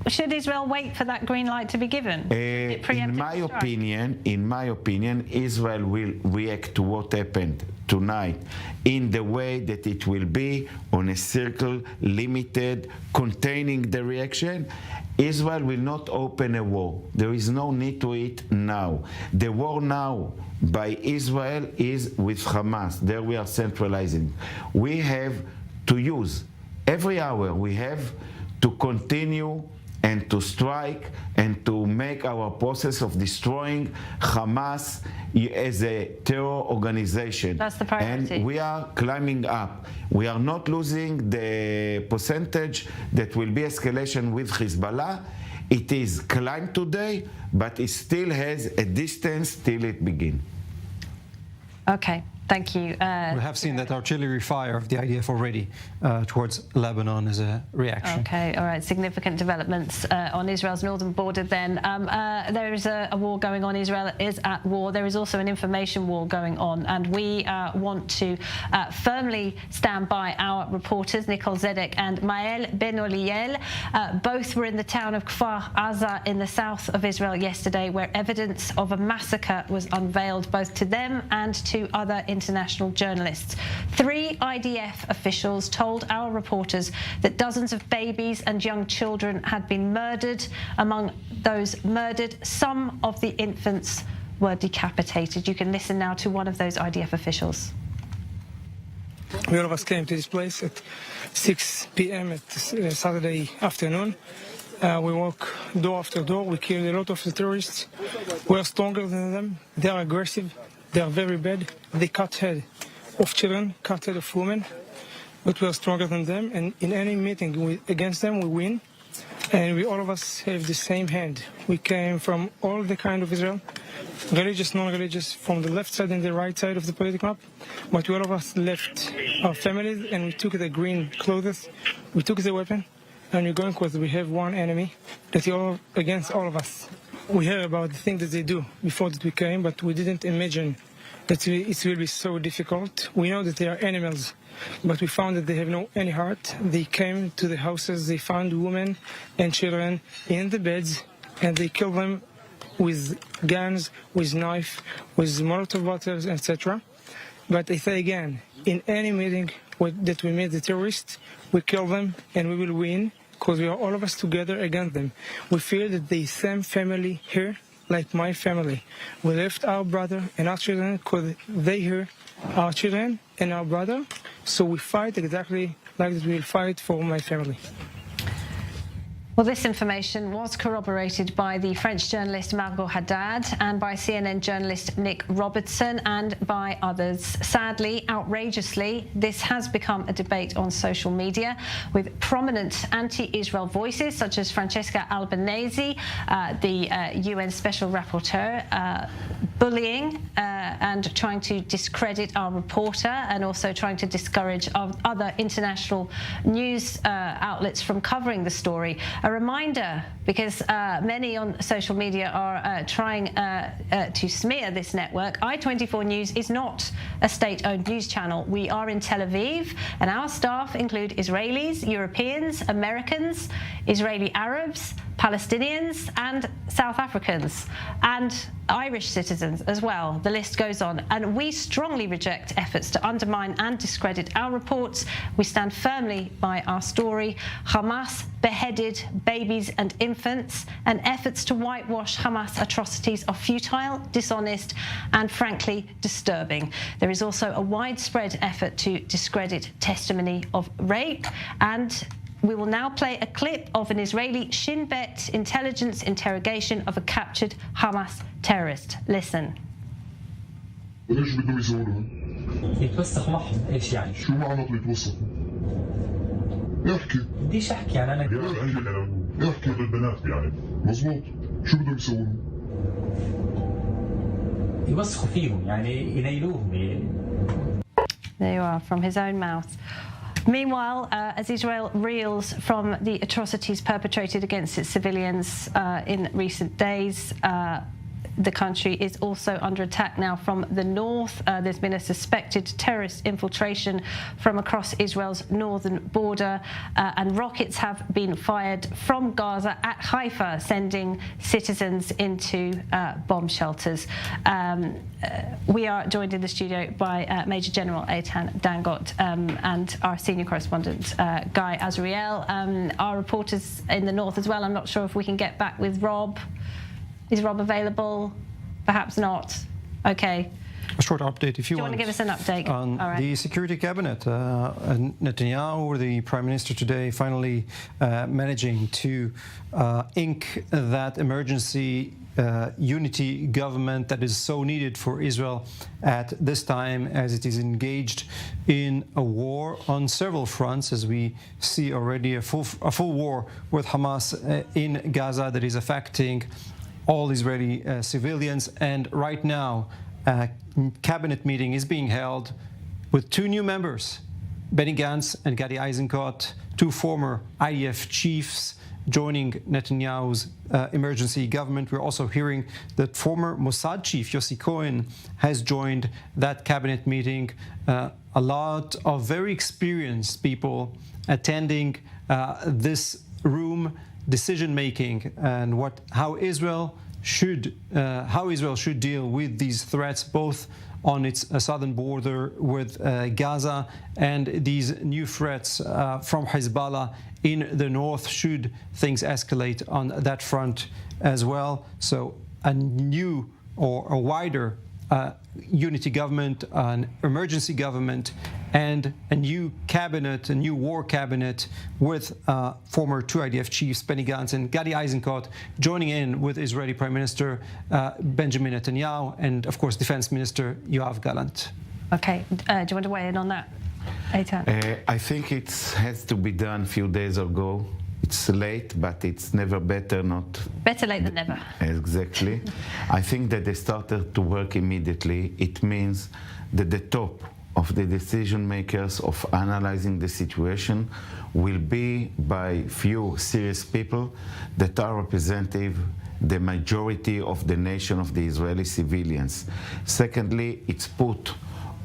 Should Israel wait for that green light to be given? In my opinion, Israel will react to what happened tonight in the way that it will be on a circle, limited, containing the reaction. Israel will not open a war. There is no need to it now. The war now by Israel is with Hamas. There we are centralizing. We have to use every hour we have to continue and to strike and to make our process of destroying Hamas as a terror organization. That's the priority. And we are climbing up. We are not losing the percentage that will be escalation with Hezbollah. It is climbed today, but it still has a distance till it begins. Okay. Thank you. We have seen that artillery fire of the IDF already towards Lebanon as a reaction. Okay, all right. Significant developments on Israel's northern border then. There is a war going on. Israel is at war. There is also an information war going on. And we want to firmly stand by our reporters, Nicole Zedek and Mael Ben-Oliel. Both were in the town of Kfar Aza in the south of Israel yesterday, where evidence of a massacre was unveiled both to them and to other international journalists. 3 IDF officials told our reporters that dozens of babies and young children had been murdered. Among those murdered, some of the infants were decapitated. You can listen now to one of those IDF officials. All of us came to this place at 6 p.m. at Saturday afternoon. We walk door after door. We killed a lot of the terrorists. We are stronger than them. They are aggressive. They are very bad. They cut head of children, cut head of women, but we are stronger than them. And in any meeting against them, we win. And we all of us have the same hand. We came from all the kind of Israel, religious, non-religious, from the left side and the right side of the political map. But we all of us left our families and we took the green clothes. We took the weapon, and we're going because we have one enemy that is all against all of us. We heard about the things that they do before that we came, but we didn't imagine that it will be so difficult. We know that they are animals, but we found that they have any heart. They came to the houses, they found women and children in the beds, and they killed them with guns, with knife, with Molotov bottles, etc. But I say again, in any meeting that we meet the terrorists, we kill them and we will win, because we are all of us together against them. We feel that the same family here, like my family. We left our brother and our children because they here, our children and our brother. So we fight exactly like that we will fight for my family. Well, this information was corroborated by the French journalist Margot Haddad and by CNN journalist Nick Robertson and by others. Sadly, outrageously, this has become a debate on social media with prominent anti-Israel voices such as Francesca Albanese, the UN Special Rapporteur, bullying and trying to discredit our reporter and also trying to discourage other international news outlets from covering the story. A reminder, because many on social media are trying to smear this network, I-24 News is not a state-owned news channel. We are in Tel Aviv, and our staff include Israelis, Europeans, Americans, Israeli Arabs, Palestinians and South Africans and Irish citizens as well. The list goes on. And we strongly reject efforts to undermine and discredit our reports. We stand firmly by our story. Hamas beheaded babies and infants, and efforts to whitewash Hamas atrocities are futile, dishonest and frankly disturbing. There is also a widespread effort to discredit testimony of rape, and we will now play a clip of an Israeli Shin Bet intelligence interrogation of a captured Hamas terrorist. Listen. وليش بدهم يزوروهم؟ يتوسخوا معهم، ايش يعني؟ شو معناته يتوسخوا؟ احكي. بديش احكي يعني انا احكي بالبنات يعني، مزبوط، شو بدهم يسووا؟ يوسخوا فيهم يعني ينيلوهم. There you are, from his own mouth. Meanwhile, as Israel reels from the atrocities perpetrated against its civilians in recent days, the country is under attack now from the north. There's been a suspected terrorist infiltration from across Israel's northern border, and rockets have been fired from Gaza at Haifa, sending citizens into bomb shelters. We are joined in the studio by Major General Eitan Dangot and our senior correspondent Guy Azriel. Our reporters in the north as well. I'm not sure if we can get back with Rob. Is Rob available? Perhaps not. Okay. A short update, if you want. Do you want to give us an update? On the security cabinet. Netanyahu, the prime minister today, finally managing to ink that emergency unity government that is so needed for Israel at this time, as it is engaged in a war on several fronts, as we see already a full war with Hamas in Gaza that is affecting all Israeli civilians. And right now, a cabinet meeting is being held with two new members, Benny Gantz and Gadi Eisenkot, two former IDF chiefs joining Netanyahu's emergency government. We're also hearing that former Mossad chief Yossi Cohen has joined that cabinet meeting. A lot of very experienced people attending this room, decision making, and how Israel should deal with these threats, both on its southern border with Gaza and these new threats from Hezbollah in the north, should things escalate on that front as well. So a new or a wider unity government, an emergency government, and a new cabinet, a new war cabinet with former two IDF chiefs, Benny Gantz and Gadi Eisenkot, joining in with Israeli Prime Minister Benjamin Netanyahu and, of course, Defense Minister Yoav Gallant. Okay. Do you want to weigh in on that, Eitan? I think it has to be done a few days ago. It's late, but it's never better not. Better late than never. Exactly. I think that they started to work immediately. It means that the top of the decision makers of analyzing the situation will be by few serious people that are representative the majority of the nation of the Israeli civilians. Secondly, it's put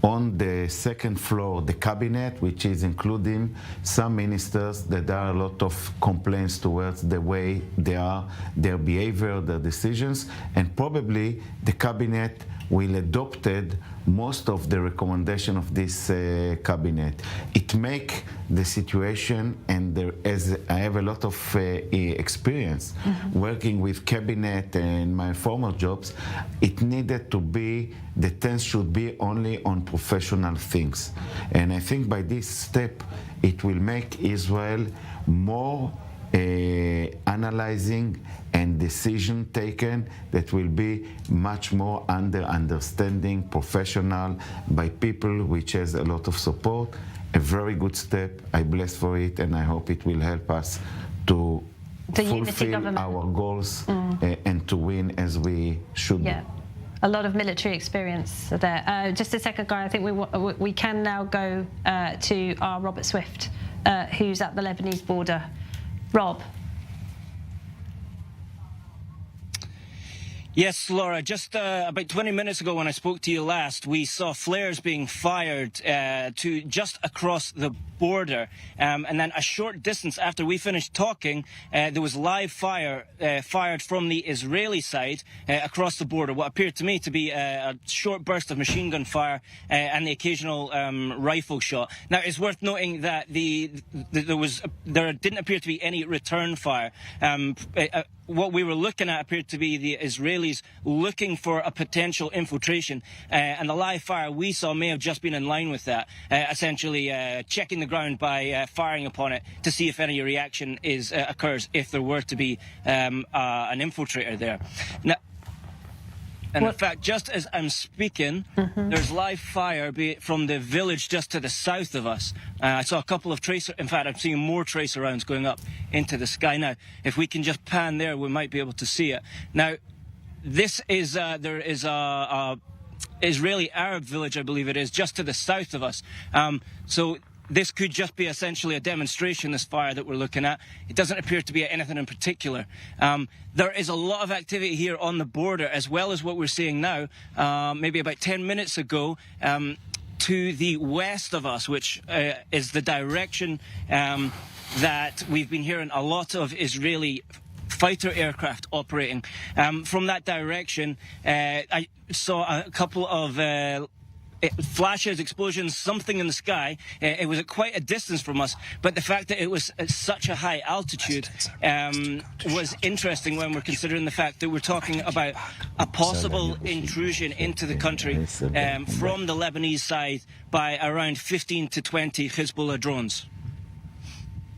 on the second floor the cabinet, which is including some ministers that there are a lot of complaints towards the way they are, their behavior, their decisions, and probably the cabinet will adopted most of the recommendation of this cabinet. It make the situation, and as I have a lot of experience working with cabinet and my former jobs, it needed to be, the tense should be only on professional things. And I think by this step, it will make Israel more analyzing and decision taken that will be much more understanding, professional, by people which has a lot of support. A very good step. I bless for it, and I hope it will help us to fulfill our goals and to win as we should. Yeah. A lot of military experience there. Just a second, Guy. I think we can now go to our Robert Swift, who's at the Lebanese border. Rob. Yes, Laura, just about 20 minutes ago when I spoke to you last, we saw flares being fired to just across the border. And then a short distance after we finished talking, there was live fire fired from the Israeli side across the border, what appeared to me to be a short burst of machine gun fire and the occasional rifle shot. Now, it's worth noting that there didn't appear to be any return fire. What we were looking at appeared to be the Israelis looking for a potential infiltration, and the live fire we saw may have just been in line with that, essentially checking the ground by firing upon it to see if any reaction occurs if there were to be an infiltrator there. Now, and in fact, just as I'm speaking, there's live fire from the village just to the south of us. I saw a couple of tracer, in fact, I'm seeing more tracer rounds going up into the sky now. If we can just pan there, we might be able to see it. Now, this is, there is a Israeli Arab village, I believe it is, just to the south of us. So this could just be essentially a demonstration, this fire that we're looking at. It doesn't appear to be anything in particular. There is a lot of activity here on the border, as well as what we're seeing now, maybe about 10 minutes ago, to the west of us, which is the direction that we've been hearing a lot of Israeli fighter aircraft operating. From that direction, I saw a couple of flashes, explosions, something in the sky. It was at quite a distance from us, but the fact that it was at such a high altitude was interesting when we're considering the fact that we're talking about a possible intrusion into the country from the Lebanese side by around 15 to 20 Hezbollah drones.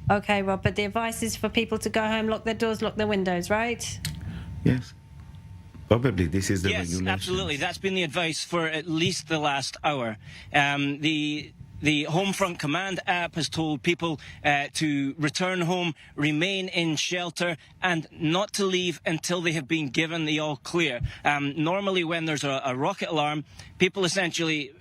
Okay, Rob, but the advice is for people to go home, lock their doors, lock their windows, right? Yes. Probably this is the regulation. Yes, absolutely. That's been the advice for at least the last hour. The Homefront Command app has told people to return home, remain in shelter, and not to leave until they have been given the all clear. Normally, when there's a rocket alarm, people essentially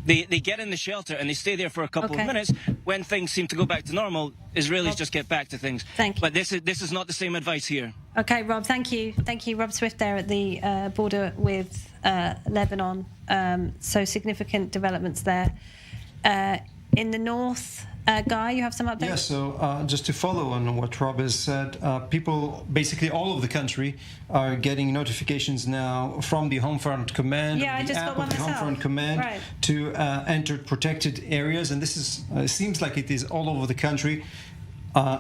They get in the shelter and they stay there for a couple of minutes. When things seem to go back to normal, Israelis just get back to things. Thank you. But this is not the same advice here. Okay, Rob, thank you. Thank you, Rob Swift there at the border with Lebanon. So significant developments there. In the north, Guy, you have some updates? Yeah, so just to follow on what Rob has said, people, basically all over the country, are getting notifications now from the Homefront Command, yeah, the app of the Homefront Command, to enter protected areas, and this is seems like it is all over the country.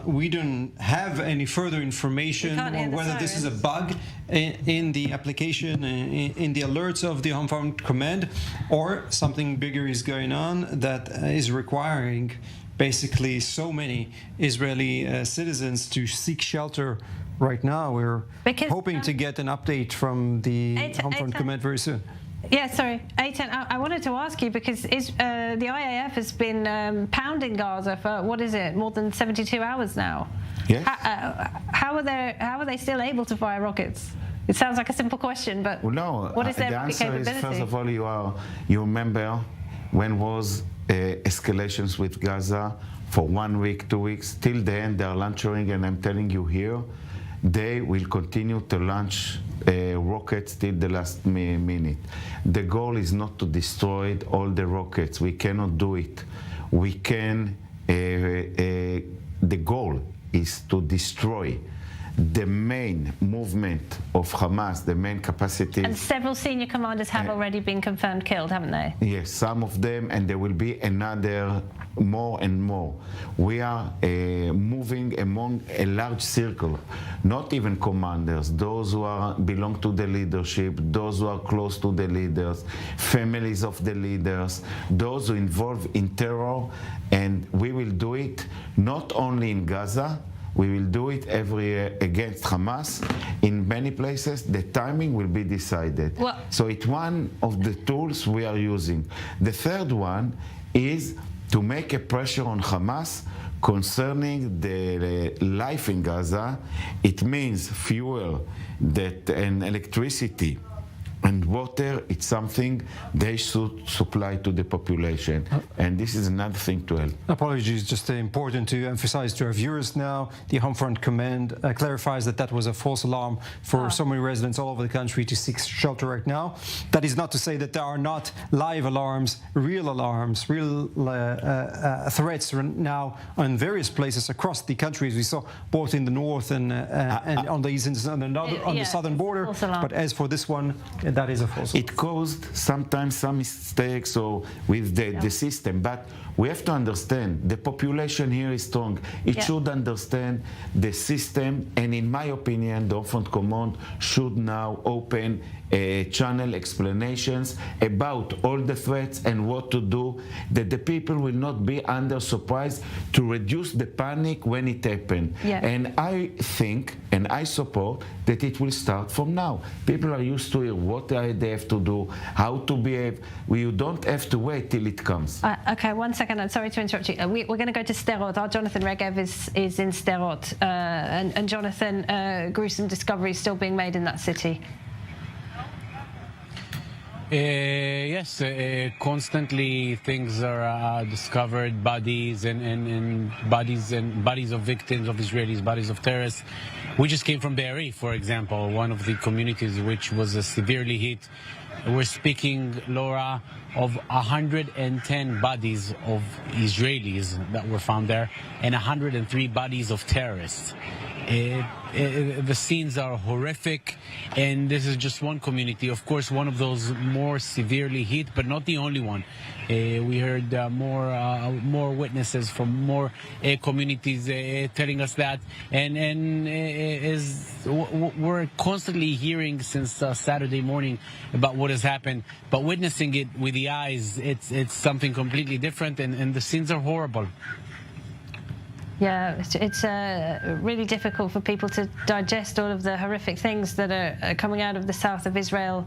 We don't have any further information on whether this is a bug in the application, in the alerts of the Homefront Command, or something bigger is going on that is requiring basically so many Israeli citizens to seek shelter right now. We're hoping to get an update from the Homefront Command very soon. Yeah, sorry, Eitan, I wanted to ask you because the IAF has been pounding Gaza for, what is it, more than 72 hours now? Yes. How are they still able to fire rockets? It sounds like a simple question, but what is their the answer capability? is, first of all, you remember when was escalations with Gaza for 1 week, 2 weeks, till the end they are launching, and I'm telling you here, they will continue to launch rockets till the last minute. The goal is not to destroy all the rockets. We cannot do it. We can, the goal is to destroy the main movement of Hamas, the main capacity. And several senior commanders have already been confirmed killed, haven't they? Yes, some of them, and there will be another more and more. We are moving among a large circle, not even commanders, those who belong to the leadership, those who are close to the leaders, families of the leaders, those who involve in terror, and we will do it not only in Gaza. We will do it against Hamas. In many places, the timing will be decided. So it's one of the tools we are using. The third one is to make a pressure on Hamas concerning the life in Gaza. It means fuel and electricity and water. It's something they should supply to the population, and this is another thing to help. Apologies, just important to emphasize to our viewers now, the Home Front Command clarifies that that was a false alarm for so many residents all over the country to seek shelter right now. That is not to say that there are not live alarms, real threats now on various places across the country, as we saw both in the north and on the east and on the southern border. But as for this one, that is a false alarm. It caused sometimes some mistakes with the system, but we have to understand the population here is strong. It should understand the system, and in my opinion, the Home Front Command should now open channel explanations about all the threats and what to do, that the people will not be under surprise, to reduce the panic when it happens. And I think and I support that it will start from now. People are used to it, what they have to do, how to behave. You don't have to wait till it comes. Okay, 1 second. I'm sorry to interrupt you. We're going to go to Sderot. Our Jonathan Regev is in Sderot. And Jonathan, gruesome discoveries still being made in that city. Yes, constantly things are discovered, bodies and bodies of victims of Israelis, bodies of terrorists. We just came from Be'eri, for example, one of the communities which was severely hit. We're speaking, Laura, of 110 bodies of Israelis that were found there and 103 bodies of terrorists. The scenes are horrific, and this is just one community. Of course, one of those more severely hit, but not the only one. We heard more witnesses from more communities telling us that, and we're constantly hearing since Saturday morning about what has happened. But witnessing it with the eyes, it's something completely different, and the scenes are horrible. Yeah, it's really difficult for people to digest all of the horrific things that are coming out of the south of Israel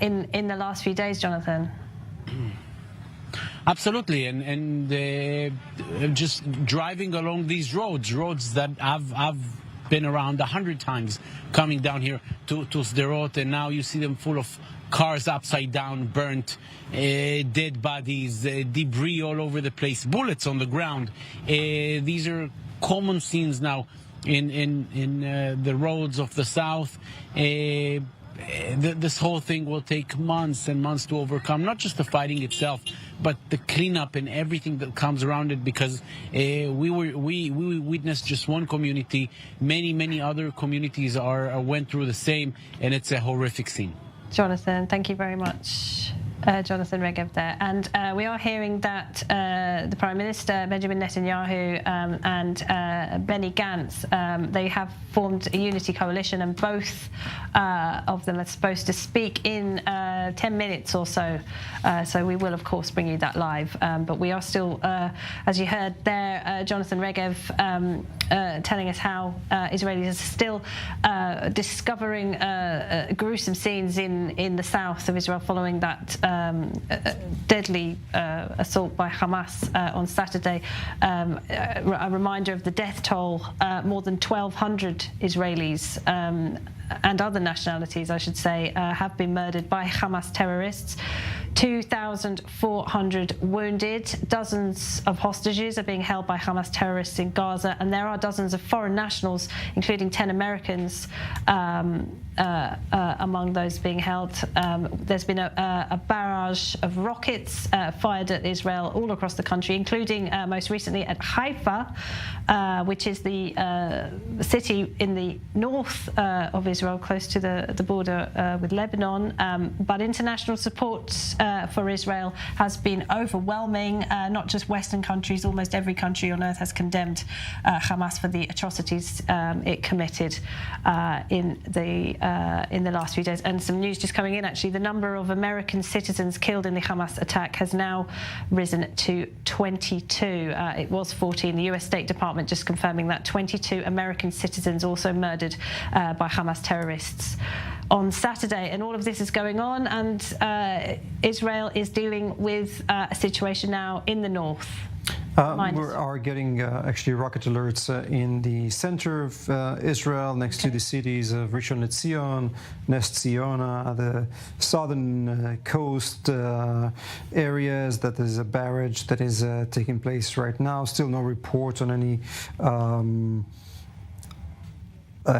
in the last few days, Jonathan. Absolutely, and just driving along these roads that I've been around 100 times, coming down here to Sderot, and now you see them full of cars upside down, burnt, dead bodies, debris all over the place, bullets on the ground. These are common scenes now in the roads of the south. This whole thing will take months and months to overcome, not just the fighting itself, but the cleanup and everything that comes around it, because we witnessed just one community. Many other communities went through the same, and it's a horrific scene. Jonathan, thank you very much. Jonathan Regev there. And we are hearing that the Prime Minister, Benjamin Netanyahu, and Benny Gantz, they have formed a unity coalition, and both of them are supposed to speak in 10 minutes or so. So we will, of course, bring you that live. But we are still, as you heard there, Jonathan Regev telling us how Israelis are still discovering gruesome scenes in the south of Israel following that deadly assault by Hamas on Saturday. A reminder of the death toll: more than 1,200 Israelis and other nationalities, I should say, have been murdered by Hamas terrorists. 2,400 wounded. Dozens of hostages are being held by Hamas terrorists in Gaza, and there are dozens of foreign nationals, including 10 Americans, among those being held. There's been a barrage of rockets fired at Israel all across the country, including most recently at Haifa, which is the city in the north of Israel, close to the border with Lebanon. But international support for Israel has been overwhelming. Not just Western countries, almost every country on earth has condemned Hamas for the atrocities it committed in the last few days. And some news just coming in, actually, the number of American citizens killed in the Hamas attack has now risen to 22. It was 14. The US State Department just confirming that 22 American citizens also murdered by Hamas terrorists on Saturday. And all of this is going on, and Israel is dealing with a situation now in the north. We are getting actually rocket alerts in the center of Israel, next to the cities of Rishon LeZion, Ness Ziona, the southern coast areas. That is a barrage that is taking place right now. Still no report on any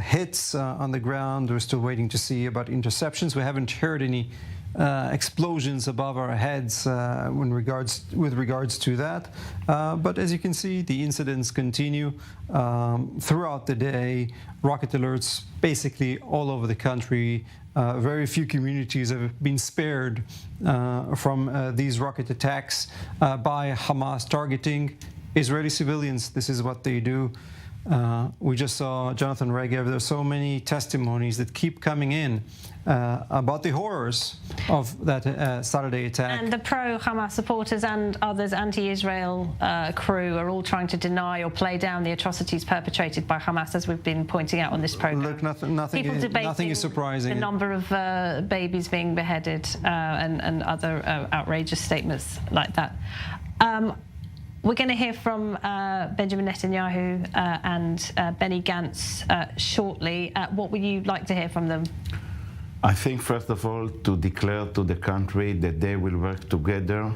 hits on the ground. We're still waiting to see about interceptions. We haven't heard any explosions above our heads with regards to that. But as you can see, the incidents continue throughout the day. Rocket alerts basically all over the country. Very few communities have been spared from these rocket attacks by Hamas targeting Israeli civilians. This is what they do. We just saw Jonathan Regev. There are so many testimonies that keep coming in about the horrors of that Saturday attack. And the pro-Hamas supporters and others anti-Israel crew are all trying to deny or play down the atrocities perpetrated by Hamas, as we've been pointing out on this program. Look, nothing is surprising. The number of babies being beheaded and other outrageous statements like that. We're going to hear from Benjamin Netanyahu and Benny Gantz shortly. What would you like to hear from them? I think, first of all, to declare to the country that they will work together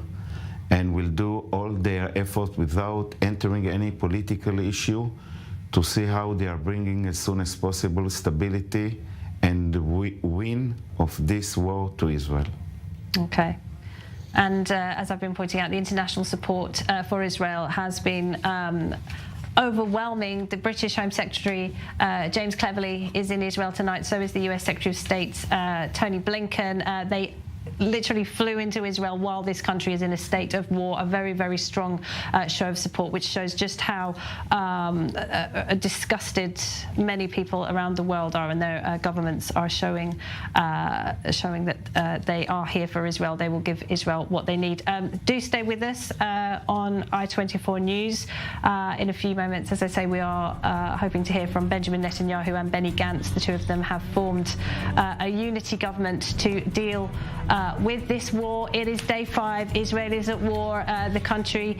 and will do all their efforts without entering any political issue to see how they are bringing as soon as possible stability and win of this war to Israel. Okay. And as I've been pointing out, the international support for Israel has been overwhelming. The British Home Secretary, James Cleverly, is in Israel tonight. So is the US Secretary of State, Tony Blinken. They literally flew into Israel while this country is in a state of war. A very, very strong show of support, which shows just how disgusted many people around the world are, and their governments are showing that they are here for Israel. They will give Israel what they need. Do stay with us on I-24 News. In a few moments, as I say, we are hoping to hear from Benjamin Netanyahu and Benny Gantz. The two of them have formed a unity government to deal with this war. It is day 5. Israel is at war. The country